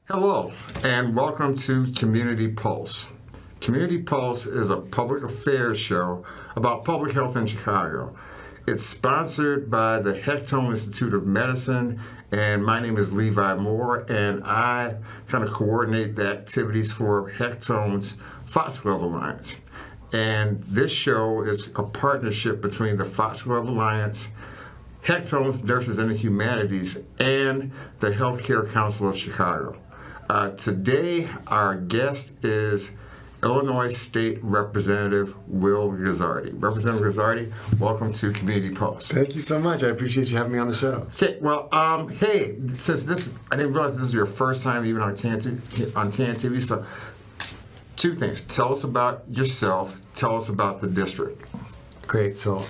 Hello, and welcome to Community Pulse. Community Pulse is a public affairs show about public health in Chicago. It's sponsored by the Hektoen Institute of Medicine, and my name is Levi Moore, and I kind of coordinate the activities for Hektoen's Foxglove Alliance. And this show is a partnership between the Foxglove Alliance, Hektoen's Nurses in the Humanities, and the Healthcare Council of Chicago. Today, our guest is Illinois State Representative Will Guzzardi. Representative Guzzardi, welcome to Community Pulse. Thank you so much. I appreciate you having me on the show. Okay, well, hey, since I didn't realize this is your first time even on CAN TV, so two things. Tell us about yourself. Tell us about the district. Great. So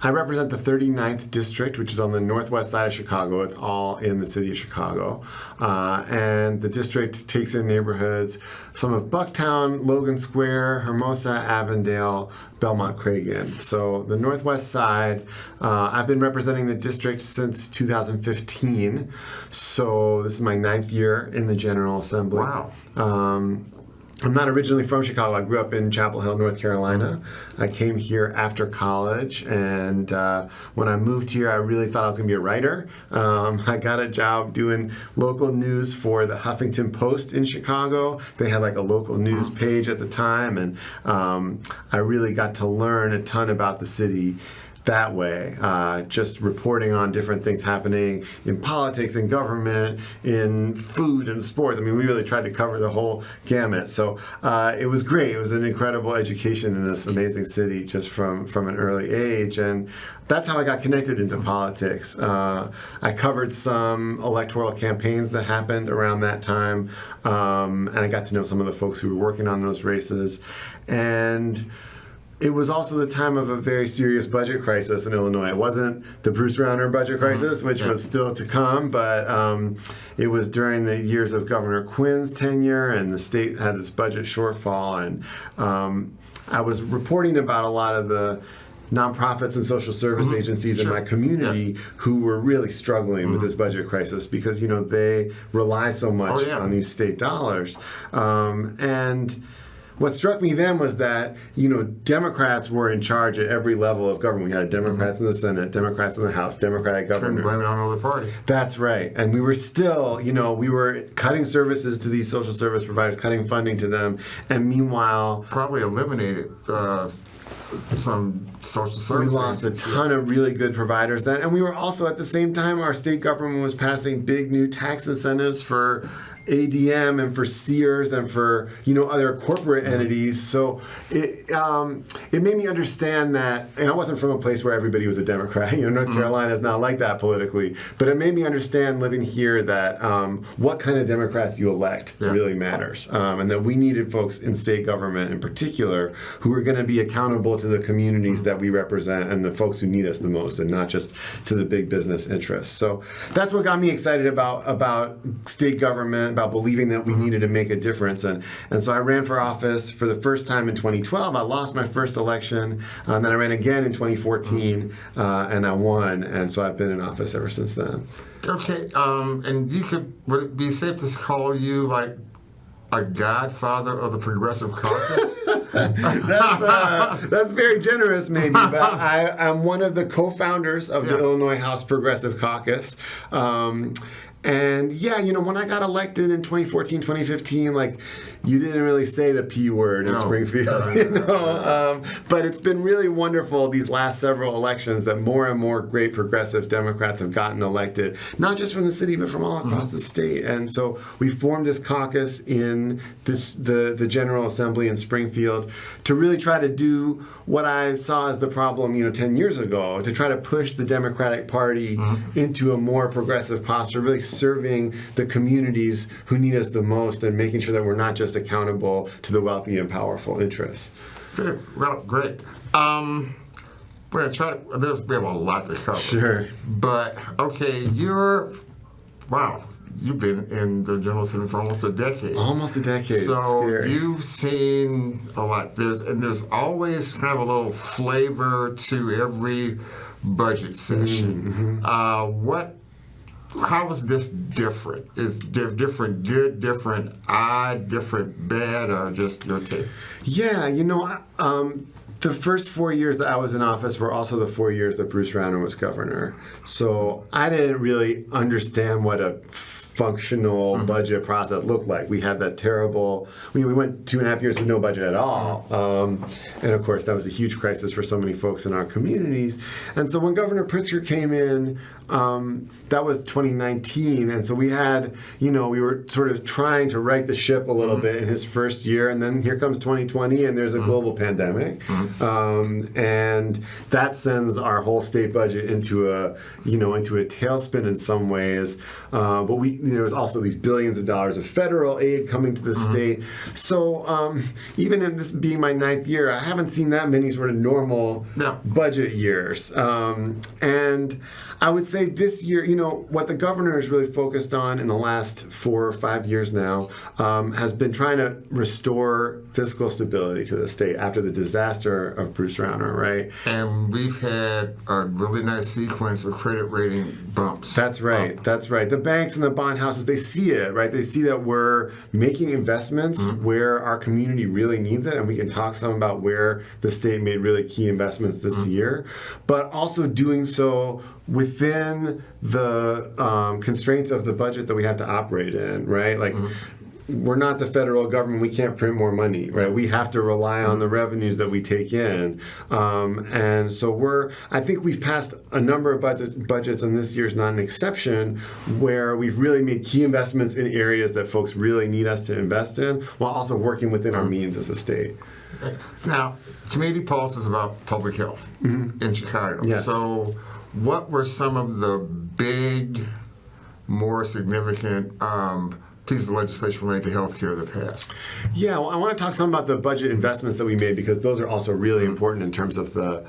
I represent the 39th district, which is on the northwest side of Chicago. It's all in the city of Chicago. And the district takes in neighborhoods, some of Bucktown, Logan Square, Hermosa, Avondale, Belmont, Cragen. So the northwest side, I've been representing the district since 2015. So this is my 9th year in the General Assembly. Wow. I'm not originally from Chicago. I grew up in Chapel Hill, North Carolina. I came here after college, and when I moved here, I really thought I was going to be a writer. I got a job doing local news for the Huffington Post in Chicago. They had like a local news page at the time, and I really got to learn a ton about the city that way, just reporting on different things happening in politics and government, in food and sports. I mean, we really tried to cover the whole gamut. So it was great. It was an incredible education in this amazing city just from an early age. And that's how I got connected into politics. I covered some electoral campaigns that happened around that time, and I got to know some of the folks who were working on those races. And it was also the time of a very serious budget crisis in Illinois. It wasn't the Bruce Rauner budget crisis, which was still to come, but it was during the years of Governor Quinn's tenure, and the state had this budget shortfall. And I was reporting about a lot of the nonprofits and social service agencies in my community who were really struggling with this budget crisis because, you know, they rely so much on these state dollars. And what struck me then was that, you know, Democrats were in charge at every level of government. We had Democrats in the Senate, Democrats in the House, Democratic government. Couldn't blame it on another party. That's right. And we were still, you know, we were cutting services to these social service providers, cutting funding to them, and meanwhile Probably eliminated some social services. we lost a ton of really good providers then. And we were also, at the same time, our state government was passing big new tax incentives for ADM and for Sears and for, you know, other corporate entities. So it made me understand that, and I wasn't from a place where everybody was a Democrat. You know, North Carolina is not like that politically. But it made me understand living here that what kind of Democrats you elect really matters. And that we needed folks in state government in particular who were going to be accountable to the communities that we represent and the folks who need us the most, and not just to the big business interests. So that's what got me excited about state government, about believing that we needed to make a difference. And so I ran for office for the first time in 2012. I lost my first election, and then I ran again in 2014, and I won. And so I've been in office ever since then. Okay, and would it be safe to call you like a godfather of the Progressive Caucus? That's very generous, maybe, but I'm one of the co-founders of the Illinois House Progressive Caucus. And yeah, you know, when I got elected in 2014, 2015, like, you didn't really say the P word in Springfield, you know. But it's been really wonderful these last several elections that more and more great progressive Democrats have gotten elected, not just from the city, but from all across the state. And so we formed this caucus in the General Assembly in Springfield to really try to do what I saw as the problem, you know, 10 years ago, to try to push the Democratic Party into a more progressive posture, really serving the communities who need us the most and making sure that we're not just accountable to the wealthy and powerful interests. Good. Well, great. We're going to try to, we have a lot to cover. Sure. But, okay, you've been in the General Assembly for almost a decade. Almost a decade. So you've seen a lot. There's always kind of a little flavor to every budget session. What how is this different? Is different good, different odd, different bad, or just your take? Yeah, the first 4 years that I was in office were also the 4 years that Bruce Rauner was governor. So I didn't really understand what a functional budget process looked like. We had that terrible, we went 2.5 years with no budget at all. And of course, that was a huge crisis for so many folks in our communities. And so when Governor Pritzker came in, that was 2019. And so we had, we were sort of trying to right the ship a little bit in his first year. And then here comes 2020 and there's a global pandemic. And that sends our whole state budget into a tailspin in some ways. But there was also these billions of dollars of federal aid coming to the state. So even in this being my 9th year, I haven't seen that many sort of normal budget years. And I would say this year, what the governor is really focused on in the last 4 or 5 years now has been trying to restore fiscal stability to the state after the disaster of Bruce Rauner, right? And we've had a really nice sequence of credit rating bumps. That's right. That's right. The banks and the bond houses, they see it, right? They see that we're making investments where our community really needs it, and we can talk some about where the state made really key investments this year, but also doing so within the constraints of the budget that we have to operate in, right? Like, we're not the federal government. We can't print more money, right? We have to rely on the revenues that we take in. And so I think we've passed a number of budgets, and this year's not an exception, where we've really made key investments in areas that folks really need us to invest in, while also working within our means as a state. Now, Community Pulse is about public health in Chicago. Yes. So what were some of the big, more significant pieces of legislation related to healthcare that passed? Yeah, well, I want to talk some about the budget investments that we made, because those are also really important in terms of the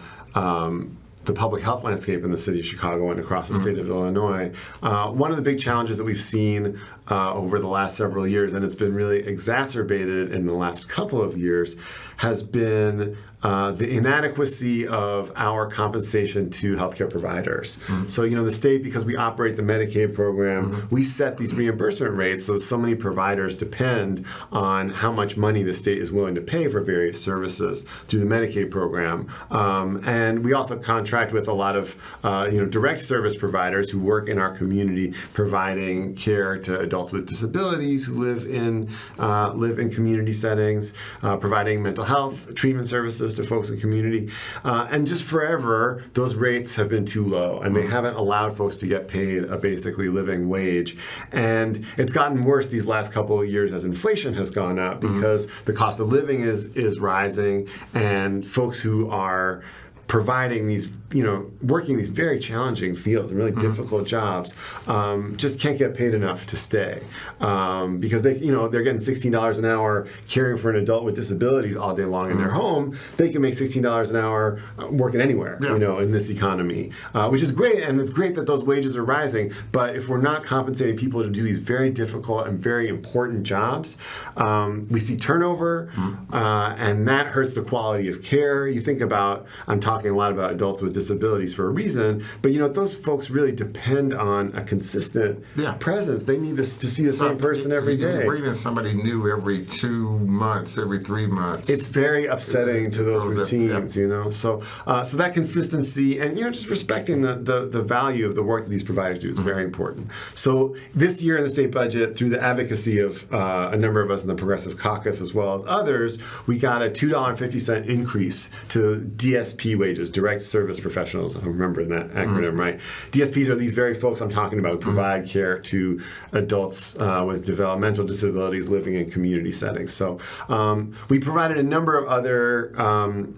public health landscape in the city of Chicago and across the state of Illinois. One of the big challenges that we've seen over the last several years, and it's been really exacerbated in the last couple of years, has been the inadequacy of our compensation to healthcare providers. So, the state, because we operate the Medicaid program, we set these reimbursement rates, so many providers depend on how much money the state is willing to pay for various services through the Medicaid program. And we also contract with a lot of direct service providers who work in our community, providing care to adults with disabilities who live in community settings, providing mental health treatment services to folks in community. And just forever, those rates have been too low, and they haven't allowed folks to get paid a basically living wage. And it's gotten worse these last couple of years as inflation has gone up, because the cost of living is rising, and folks who are providing these, working these very challenging fields and really difficult jobs, just can't get paid enough to stay, because they're getting $16 an hour caring for an adult with disabilities all day long in their home. They can make $16 an hour working anywhere, in this economy, which is great, and it's great that those wages are rising. But if we're not compensating people to do these very difficult and very important jobs, we see turnover, and that hurts the quality of care. You think about, I'm talking a lot about adults with disabilities for a reason, but those folks really depend on a consistent presence. They need to see the same person every day. Bringing in somebody new every 2 months, every 3 months. It's very upsetting to those routines, So that consistency and just respecting the value of the work that these providers do is very important. So this year in the state budget, through the advocacy of a number of us in the Progressive Caucus as well as others, we got a $2.50 increase to DSP wages, direct service professionals, if I'm remembering that acronym right. DSPs are these very folks I'm talking about who provide care to adults with developmental disabilities living in community settings. So we provided a number of other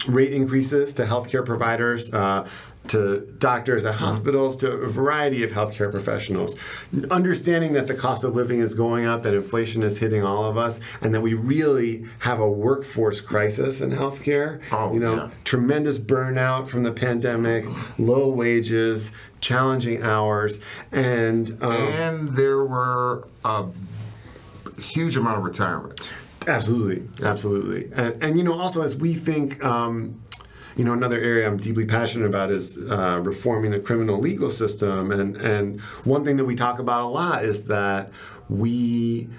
rate increases to healthcare providers, to doctors at hospitals, to a variety of healthcare professionals, understanding that the cost of living is going up and inflation is hitting all of us, and that we really have a workforce crisis in healthcare. Tremendous burnout from the pandemic, low wages, challenging hours, and there were a huge amount of retirement. Absolutely. And also as we think, another area I'm deeply passionate about is reforming the criminal legal system. And one thing that we talk about a lot is that we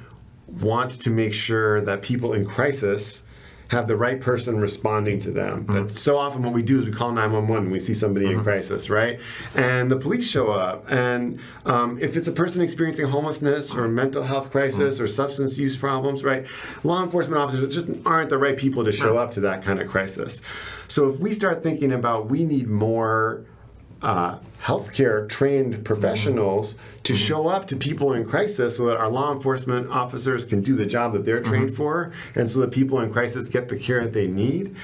want to make sure that people in crisis have the right person responding to them. That so often what we do is we call 911 when we see somebody in crisis, right? And the police show up. And if it's a person experiencing homelessness or mental health crisis or substance use problems, right? Law enforcement officers just aren't the right people to show up to that kind of crisis. So if we start thinking about we need more healthcare trained professionals to show up to people in crisis so that our law enforcement officers can do the job that they're trained for, and so that people in crisis get the care that they need,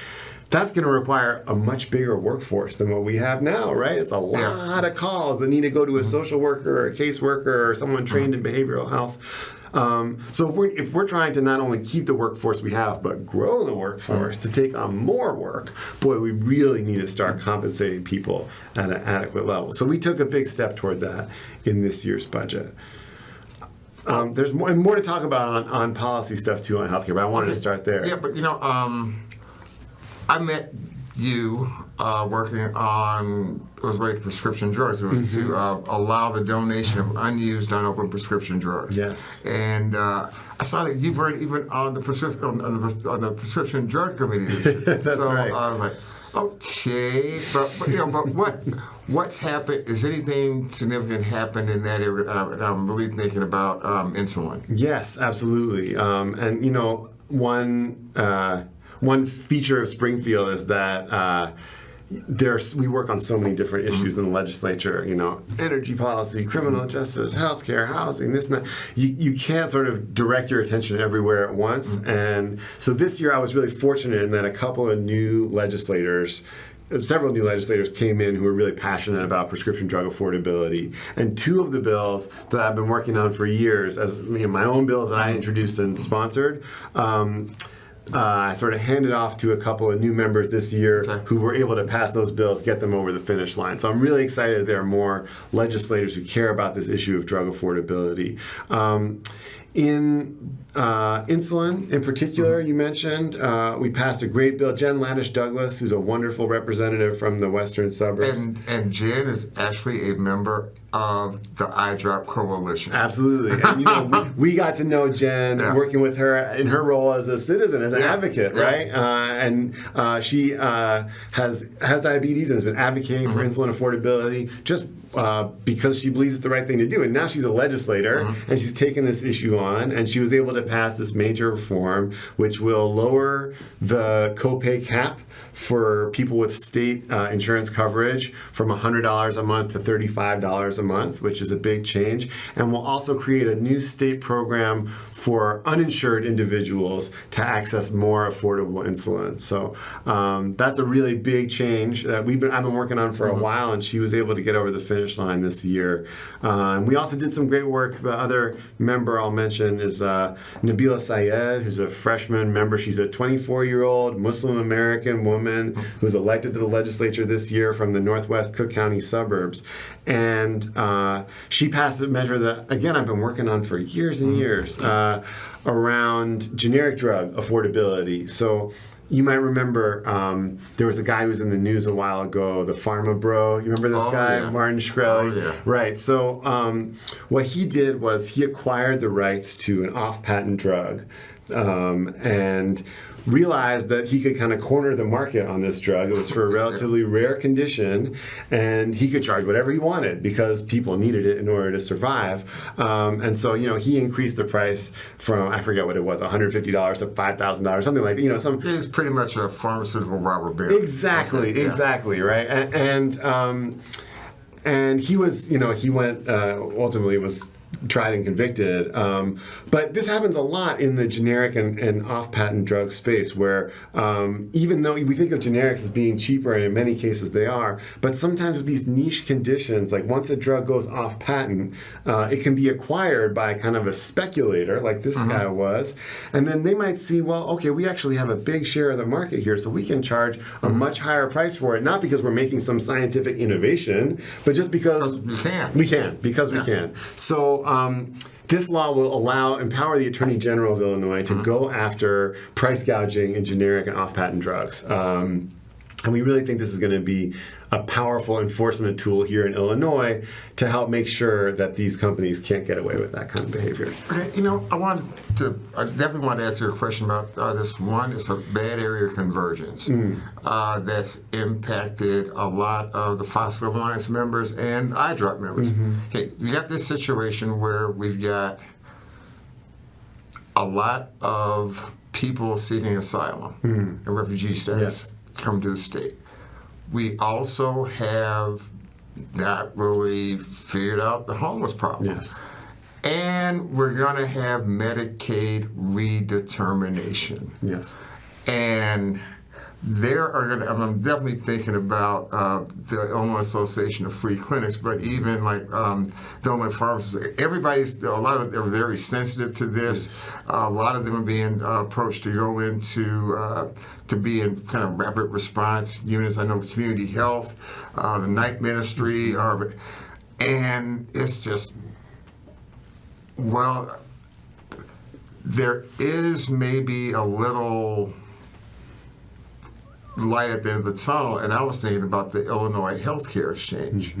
that's going to require a much bigger workforce than what we have now, right? It's a lot of calls that need to go to a social worker or a caseworker or someone trained in behavioral health. So if we're trying to not only keep the workforce we have, but grow the workforce to take on more work, boy, we really need to start compensating people at an adequate level. So we took a big step toward that in this year's budget. There's more to talk about on policy stuff too on healthcare, but I wanted to start there. Yeah, but I met you working on, it was like prescription drugs. It was to allow the donation of unused, unopened prescription drugs. Yes. And I saw that you weren't even on the prescription drug committee this year. That's so right. I was like, okay, but what's happened? Is anything significant happened in that area? And I'm really thinking about insulin. Yes, absolutely. And one feature of Springfield is that we work on so many different issues in the legislature, energy policy, criminal justice, healthcare, housing, this and that. You can't sort of direct your attention everywhere at once. And so this year I was really fortunate in that several new legislators came in who were really passionate about prescription drug affordability. And two of the bills that I've been working on for years, as my own bills that I introduced and sponsored, I sort of handed off to a couple of new members this year who were able to pass those bills, get them over the finish line. So I'm really excited that there are more legislators who care about this issue of drug affordability. In insulin, in particular, you mentioned, we passed a great bill. Jen Laddish-Douglas, who's a wonderful representative from the western suburbs. And Jen is actually a member of the iDrop Coalition. Absolutely. And we got to know Jen working with her in her role as a citizen, as an advocate, right? And she has diabetes and has been advocating for insulin affordability just because she believes it's the right thing to do. And now she's a legislator, and she's taken this issue on, and she was able to pass this major reform, which will lower the copay cap for people with state insurance coverage from $100 a month to $35 a month, which is a big change. And will also create a new state program for uninsured individuals to access more affordable insulin. So that's a really big change that I've been working on for a while, and she was able to get over the finish line this year. And we also did some great work. The other member I'll mention is Nabila Syed, who's a freshman member. She's a 24-year-old Muslim American woman who was elected to the legislature this year from the Northwest Cook County suburbs. And she passed a measure that, again, I've been working on for years and years around generic drug affordability. So you might remember there was a guy who was in the news a while ago, the Pharma Bro. You remember this guy, Martin Shkreli? Oh, yeah. Right. So what he did was he acquired the rights to an off-patent drug and realized that he could kind of corner the market on this drug. It was for a relatively rare condition, and he could charge whatever he wanted because people needed it in order to survive. And so, he increased the price from, I forget what it was, $150 to $5,000, something like that. It's pretty much a pharmaceutical robber baron. Exactly, right? And he was, he went, ultimately was tried and convicted. But this happens a lot in the generic and off-patent drug space where even though we think of generics as being cheaper, and in many cases they are, but sometimes with these niche conditions, like once a drug goes off-patent, it can be acquired by kind of a speculator like this guy was, and then they might see, well, okay, we actually have a big share of the market here, so we can charge a much higher price for it, not because we're making some scientific innovation, but just because we can. So this law will empower the Attorney General of Illinois to go after price gouging in generic and off-patent drugs. And we really think this is going to be a powerful enforcement tool here in Illinois to help make sure that these companies can't get away with that kind of behavior. Okay, I definitely want to ask you a question about this one. It's a bad area of convergence that's impacted a lot of the Fossil Alliance members and iDrop members. Okay, you have this situation where we've got a lot of people seeking asylum and refugee status come to the state. We also have not really figured out the homeless problem. Yes. And we're going to have Medicaid redetermination. Yes. And I'm definitely thinking about the Illinois Association of Free Clinics, but even like the Illinois pharmacists, a lot of them are very sensitive to this. Yes. A lot of them are being approached to go into to be in kind of rapid response units. I know community health, the night ministry, and it's just, well, there is maybe a little light at the end of the tunnel, and I was thinking about the Illinois Healthcare Exchange.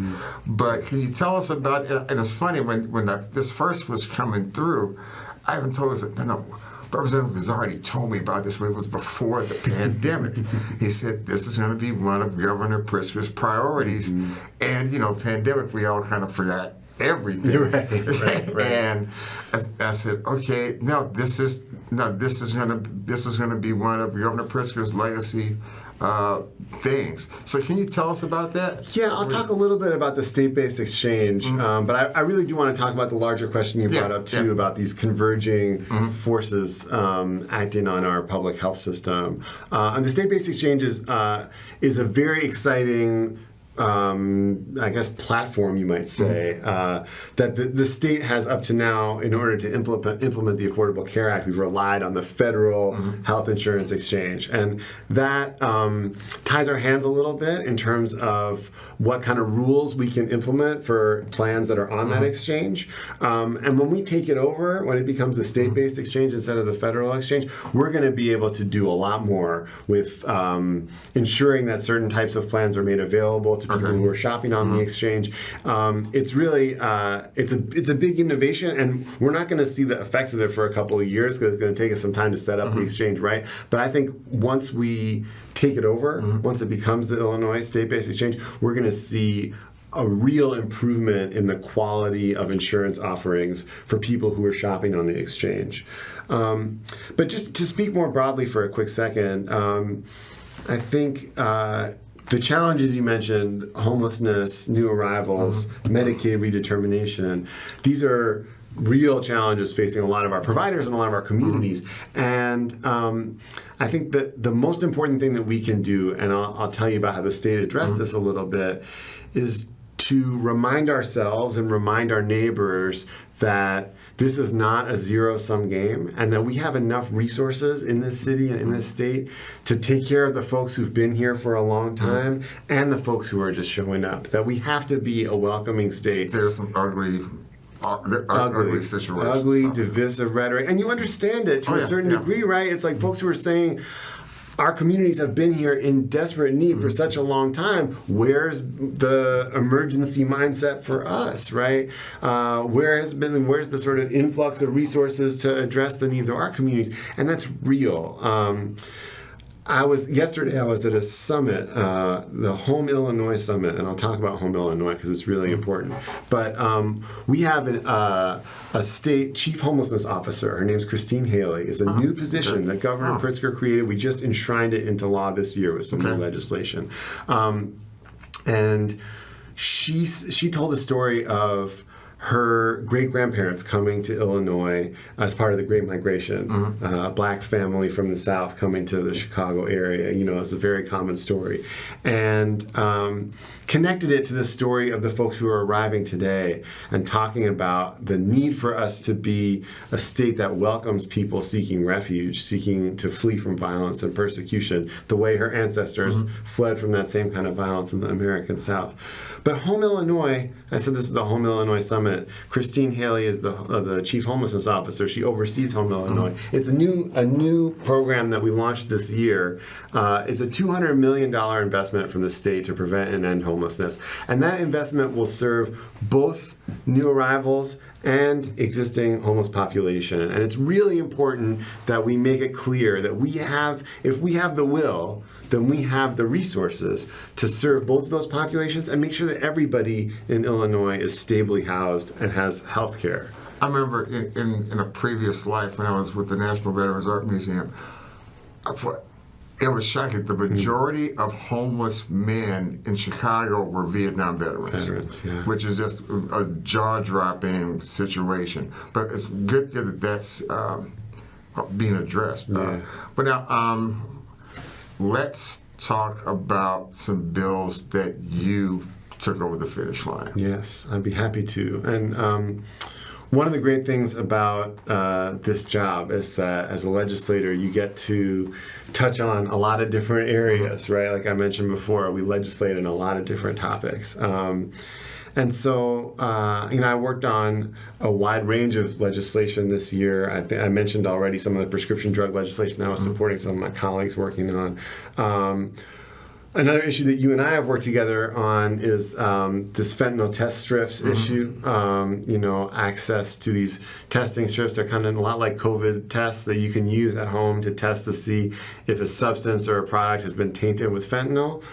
But can you tell us about, and it's funny, when this first was coming through, I haven't told us, no, Representative Guzzardi told me about this when it was before the pandemic. He said, this is going to be one of Governor Pritzker's priorities. And, the pandemic, we all kind of forgot everything. Right. And I said, okay, this was going to be one of Governor Pritzker's legacy things. So can you tell us about that? Yeah, I'll talk a little bit about the state-based exchange, but I really do want to talk about the larger question you brought up too, about these converging forces acting on our public health system. And the state-based exchange is a very exciting platform, you might say, that the state has up to now in order to implement the Affordable Care Act. We've relied on the federal health insurance exchange. And that ties our hands a little bit in terms of what kind of rules we can implement for plans that are on that exchange. And when we take it over, when it becomes a state-based exchange instead of the federal exchange, we're going to be able to do a lot more with ensuring that certain types of plans are made available to people who are shopping on the exchange. It's really it's a big innovation, and we're not going to see the effects of it for a couple of years because it's going to take us some time to set up the exchange, right? But I think once we take it over, once it becomes the Illinois state-based exchange, we're going to see a real improvement in the quality of insurance offerings for people who are shopping on the exchange. But just to speak more broadly for a quick second, I think the challenges you mentioned, homelessness, new arrivals, Medicaid redetermination, these are real challenges facing a lot of our providers and a lot of our communities. And I think that the most important thing that we can do, and I'll tell you about how the state addressed this a little bit, is to remind ourselves and remind our neighbors that this is not a zero-sum game, and that we have enough resources in this city and in this state to take care of the folks who've been here for a long time and the folks who are just showing up. That we have to be a welcoming state. There's some ugly situations. Ugly, divisive rhetoric. And you understand it to a certain degree, right? It's like folks who are saying, our communities have been here in desperate need for such a long time. Where's the emergency mindset for us, right? Where's the sort of influx of resources to address the needs of our communities? And that's real. Yesterday I was at a summit, the Home Illinois Summit, and I'll talk about Home Illinois because it's really important. But we have a state chief homelessness officer. Her name's Christine Haley. It's a new position that Governor Pritzker created. We just enshrined it into law this year with some new legislation. And she told a story of her great-grandparents coming to Illinois as part of the Great Migration, a black family from the South coming to the Chicago area. It's a very common story. And connected it to the story of the folks who are arriving today and talking about the need for us to be a state that welcomes people seeking refuge, seeking to flee from violence and persecution, the way her ancestors fled from that same kind of violence in the American South. But Home Illinois, I said this is the Home Illinois Summit, Summit. Christine Haley is the Chief Homelessness Officer. She oversees Home Illinois. It's a new program that we launched this year. It's a $200 million investment from the state to prevent and end homelessness. And that investment will serve both new arrivals and existing homeless population. And it's really important that we make it clear that if we have the will, then we have the resources to serve both of those populations and make sure that everybody in Illinois is stably housed and has health care. I remember in a previous life when I was with the National Veterans Art Museum, it was shocking. The majority of homeless men in Chicago were Vietnam veterans, Yeah. which is just a jaw-dropping situation. But it's good that that's being addressed. Yeah. But now, let's talk about some bills that you took over the finish line. Yes, I'd be happy to. And one of the great things about this job is that as a legislator, you get to touch on a lot of different areas, right? Like I mentioned before, we legislate in a lot of different topics. And so, I worked on a wide range of legislation this year. I mentioned already some of the prescription drug legislation that I was supporting some of my colleagues working on. Another issue that you and I have worked together on is this fentanyl test strips issue. Access to these testing strips are kind of a lot like COVID tests that you can use at home to test to see if a substance or a product has been tainted with fentanyl,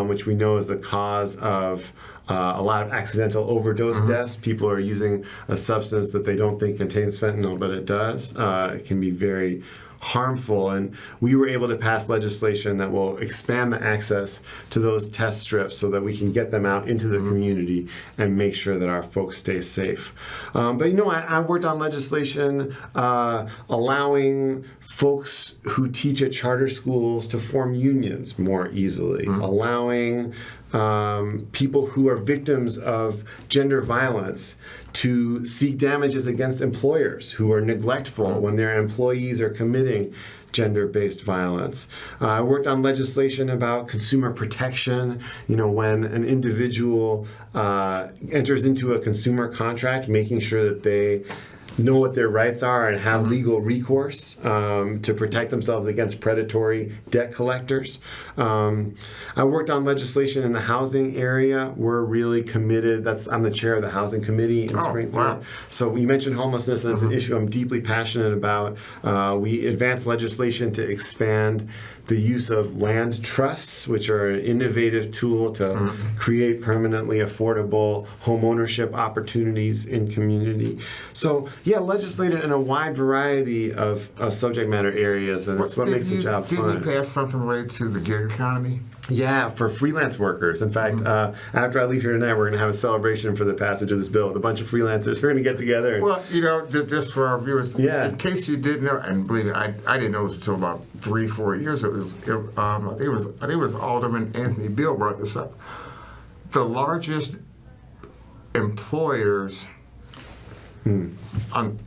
which we know is the cause of a lot of accidental overdose deaths. People are using a substance that they don't think contains fentanyl, but it does. It can be very harmful, and we were able to pass legislation that will expand the access to those test strips so that we can get them out into the community and make sure that our folks stay safe. I worked on legislation allowing folks who teach at charter schools to form unions more easily, allowing people who are victims of gender violence to seek damages against employers who are neglectful when their employees are committing gender-based violence. I worked on legislation about consumer protection. When an individual enters into a consumer contract, making sure that they know what their rights are and have legal recourse to protect themselves against predatory debt collectors. I worked on legislation in the housing area. We're really committed. I'm the chair of the housing committee in Springfield. Wow. So you mentioned homelessness, and it's an issue I'm deeply passionate about. We advanced legislation to expand the use of land trusts, which are an innovative tool to create permanently affordable home ownership opportunities in community. So, legislated in a wide variety of subject matter areas, and it's what makes the job fun. Did you pass something related to the gig economy? Yeah, for freelance workers. In fact, after I leave here tonight, we're going to have a celebration for the passage of this bill with a bunch of freelancers. We're going to get together. Well, just for our viewers, in case you didn't know, and believe me, I didn't know this until about 3-4 years ago. I think it was Alderman Anthony Beal brought this up. The largest employers on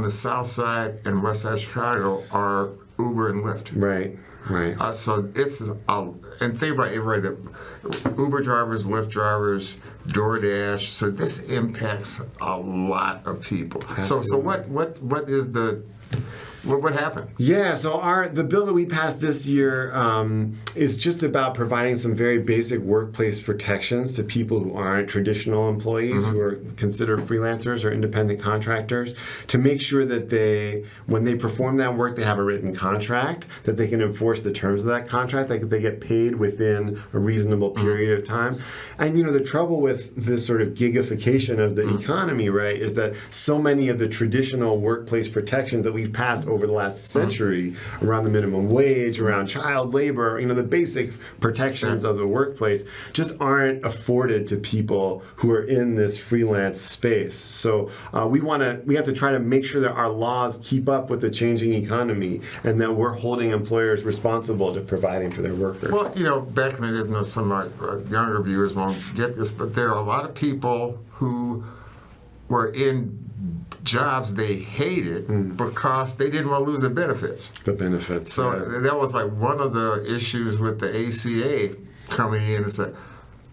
the south side and west side of Chicago are Uber and Lyft. Right. So it's and think about everybody that Uber drivers, Lyft drivers, DoorDash. So this impacts a lot of people. Absolutely. So what is what happened? Yeah, so the bill that we passed this year is just about providing some very basic workplace protections to people who aren't traditional employees, who are considered freelancers or independent contractors, to make sure that when they perform that work, they have a written contract, that they can enforce the terms of that contract, that they get paid within a reasonable period of time. And the trouble with this sort of gigification of the economy, right, is that so many of the traditional workplace protections that we've passed over the last century around the minimum wage, around child labor, the basic protections of the workplace just aren't afforded to people who are in this freelance space. So we have to try to make sure that our laws keep up with the changing economy and that we're holding employers responsible to providing for their workers. Well, back in the days, some of our younger viewers won't get this, but there are a lot of people who were in jobs they hated because they didn't want to lose their benefits. The benefits. So that was like one of the issues with the ACA coming in and said,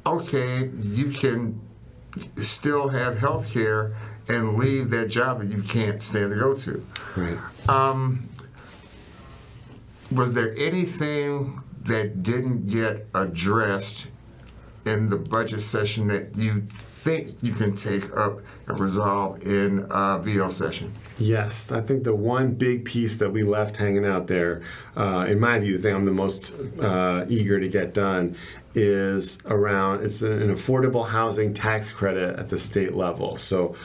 okay, you can still have health care and leave that job that you can't stand to go to. Right. Was there anything that didn't get addressed in the budget session that you think you can take up and resolve in VO session? Yes, I think the one big piece that we left hanging out there, in my view, the thing I'm the most eager to get done is around, it's an affordable housing tax credit at the state level. So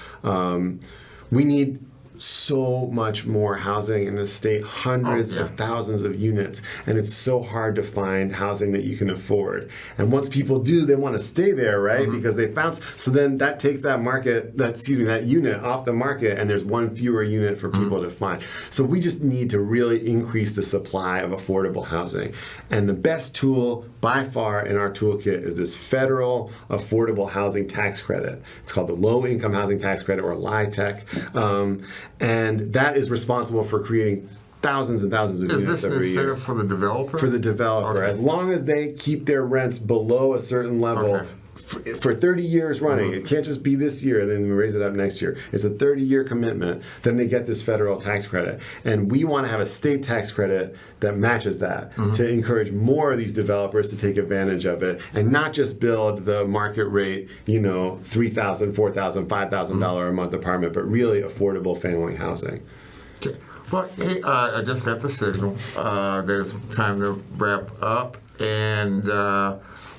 we need so much more housing in the state, hundreds of thousands of units, and it's so hard to find housing that you can afford. And once people do, they want to stay there, right? Because they found, so then that takes that that unit off the market, and there's one fewer unit for people to find. So we just need to really increase the supply of affordable housing. And the best tool by far in our toolkit is this federal affordable housing tax credit. It's called the Low Income Housing Tax Credit, or LIHTC. And that is responsible for creating thousands and thousands of units every year. Is this an incentive for the developer? For the developer. Okay. As long as they keep their rents below a certain level for 30 years running, it can't just be this year and then we raise it up next year. It's a 30-year commitment. Then they get this federal tax credit. And we want to have a state tax credit that matches that to encourage more of these developers to take advantage of it and not just build the market rate, $3,000, $4,000, $5,000 a month apartment, but really affordable family housing. Okay. Well, hey, I just got the signal that it's time to wrap up. And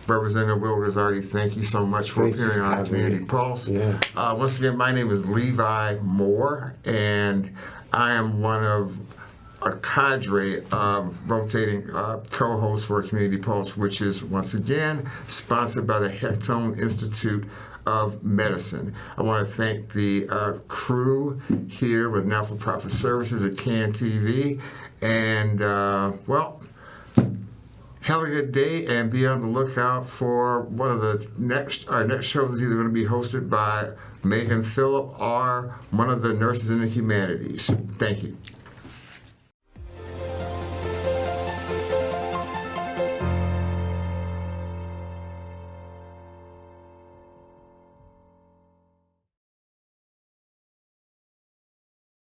Representative Will Guzzardi, thank you so much for appearing on Community Pulse. Yeah. Once again, my name is Levi Moore, and I am one of a cadre of rotating co-hosts for Community Pulse, which is, once again, sponsored by the Hektoen Institute of Medicine. I want to thank the crew here with Not-for-Profit Services at CAN TV, and, have a good day, and be on the lookout for one of our next shows is either going to be hosted by Megan Phillip or one of the nurses in the humanities. Thank you.